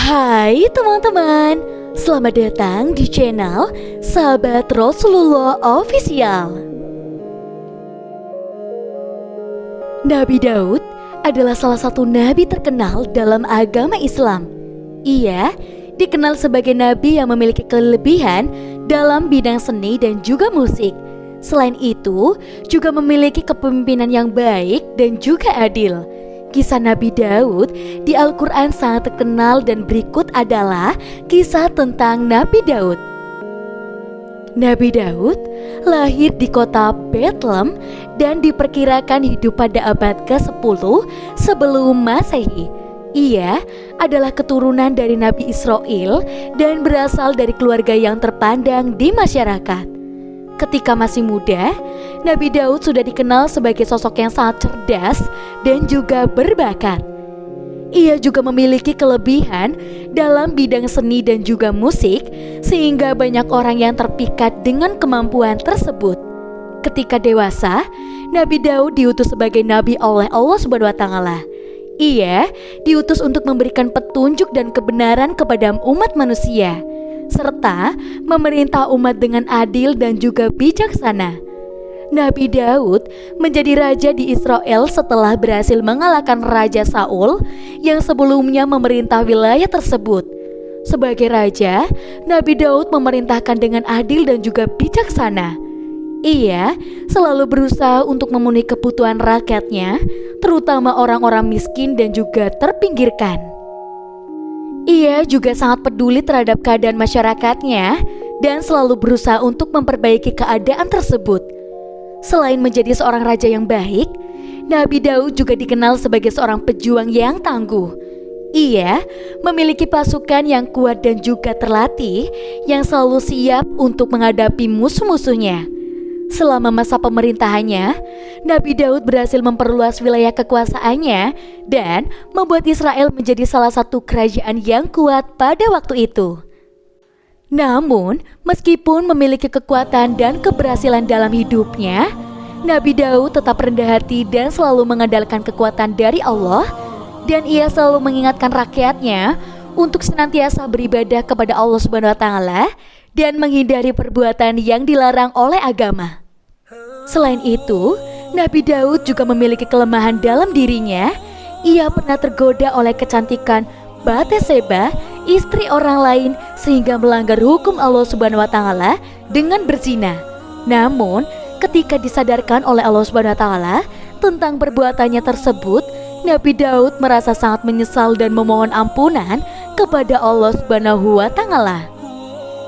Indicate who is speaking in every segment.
Speaker 1: Hai teman-teman, selamat datang di channel Sahabat Rasulullah Official. Nabi Daud adalah salah satu nabi terkenal dalam agama Islam. Ia dikenal sebagai nabi yang memiliki kelebihan dalam bidang seni dan juga musik. Selain itu, juga memiliki kepemimpinan yang baik dan juga adil. Kisah Nabi Daud di Al-Quran sangat terkenal dan berikut adalah kisah tentang Nabi Daud. Nabi Daud lahir di kota Bethlehem dan diperkirakan hidup pada abad ke-10 sebelum Masehi. Ia adalah keturunan dari Nabi Israel dan berasal dari keluarga yang terpandang di masyarakat. Ketika masih muda, Nabi Daud sudah dikenal sebagai sosok yang sangat cerdas dan juga berbakat. Ia juga memiliki kelebihan dalam bidang seni dan juga musik, sehingga banyak orang yang terpikat dengan kemampuan tersebut. Ketika dewasa, Nabi Daud diutus sebagai nabi oleh Allah SWT. Ia diutus untuk memberikan petunjuk dan kebenaran kepada umat manusia, serta memerintah umat dengan adil dan juga bijaksana. Nabi Daud menjadi raja di Israel setelah berhasil mengalahkan Raja Saul yang sebelumnya memerintah wilayah tersebut. Sebagai raja, Nabi Daud memerintahkan dengan adil dan juga bijaksana. Ia selalu berusaha untuk memenuhi kebutuhan rakyatnya, terutama orang-orang miskin dan juga terpinggirkan. Ia juga sangat peduli terhadap keadaan masyarakatnya dan selalu berusaha untuk memperbaiki keadaan tersebut. Selain menjadi seorang raja yang baik, Nabi Daud juga dikenal sebagai seorang pejuang yang tangguh. Ia memiliki pasukan yang kuat dan juga terlatih yang selalu siap untuk menghadapi musuh-musuhnya. Selama masa pemerintahannya, Nabi Daud berhasil memperluas wilayah kekuasaannya dan membuat Israel menjadi salah satu kerajaan yang kuat pada waktu itu. Namun, meskipun memiliki kekuatan dan keberhasilan dalam hidupnya, Nabi Daud tetap rendah hati dan selalu mengandalkan kekuatan dari Allah, dan ia selalu mengingatkan rakyatnya untuk senantiasa beribadah kepada Allah SWT dan menghindari perbuatan yang dilarang oleh agama. Selain itu, Nabi Daud juga memiliki kelemahan dalam dirinya. Ia pernah tergoda oleh kecantikan Batseba, istri orang lain, sehingga melanggar hukum Allah SWT dengan berzina. Namun, ketika disadarkan oleh Allah SWT tentang perbuatannya tersebut, Nabi Daud merasa sangat menyesal dan memohon ampunan kepada Allah SWT.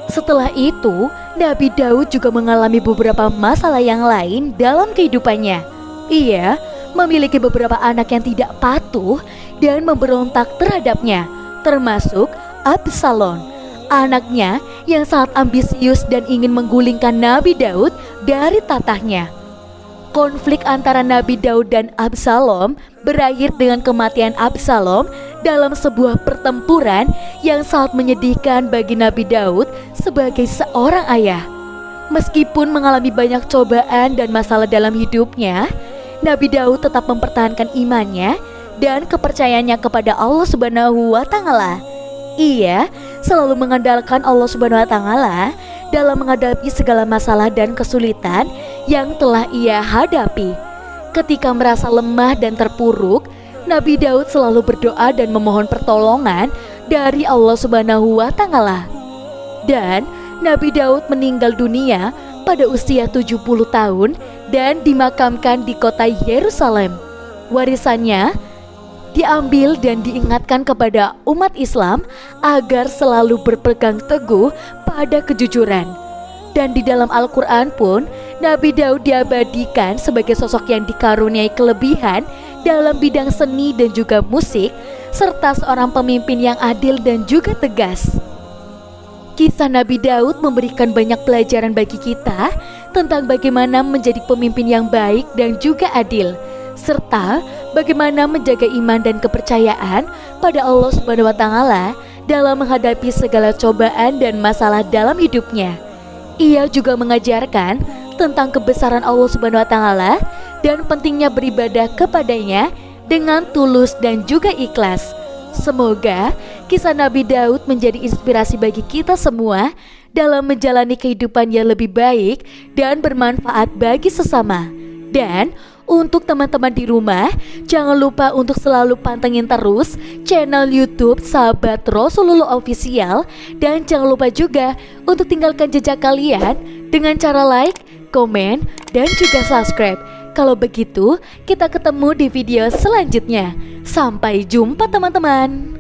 Speaker 1: Setelah itu, Nabi Daud juga mengalami beberapa masalah yang lain dalam kehidupannya. Ia memiliki beberapa anak yang tidak patuh dan memberontak terhadapnya, termasuk Absalom, anaknya yang sangat ambisius dan ingin menggulingkan Nabi Daud dari tatahnya. Konflik antara Nabi Daud dan Absalom berakhir dengan kematian Absalom dalam sebuah pertempuran yang sangat menyedihkan bagi Nabi Daud sebagai seorang ayah. Meskipun mengalami banyak cobaan dan masalah dalam hidupnya, Nabi Daud tetap mempertahankan imannya dan kepercayaannya kepada Allah SWT. Ia selalu mengandalkan Allah SWT dalam menghadapi segala masalah dan kesulitan yang telah ia hadapi. Ketika merasa lemah dan terpuruk, Nabi Daud selalu berdoa dan memohon pertolongan dari Allah SWT. Dan Nabi Daud meninggal dunia pada usia 70 tahun dan dimakamkan di kota Yerusalem. Warisannya diambil dan diingatkan kepada umat Islam agar selalu berpegang teguh pada kejujuran. Dan di dalam Al-Quran pun, Nabi Daud diabadikan sebagai sosok yang dikaruniai kelebihan dalam bidang seni dan juga musik, serta seorang pemimpin yang adil dan juga tegas. Kisah Nabi Daud memberikan banyak pelajaran bagi kita tentang bagaimana menjadi pemimpin yang baik dan juga adil, serta bagaimana menjaga iman dan kepercayaan pada Allah SWT dalam menghadapi segala cobaan dan masalah dalam hidupnya. Ia juga mengajarkan tentang kebesaran Allah SWT dan pentingnya beribadah kepadanya dengan tulus dan juga ikhlas. Semoga Kisah Nabi Daud menjadi inspirasi bagi kita semua dalam menjalani kehidupan yang lebih baik dan bermanfaat bagi sesama. Dan untuk teman-teman di rumah, jangan lupa untuk selalu pantengin terus channel YouTube Sahabat Rasulullah Official. Dan jangan lupa juga untuk tinggalkan jejak kalian dengan cara like, komen, dan juga subscribe. Kalau begitu, kita ketemu di video selanjutnya. Sampai jumpa teman-teman.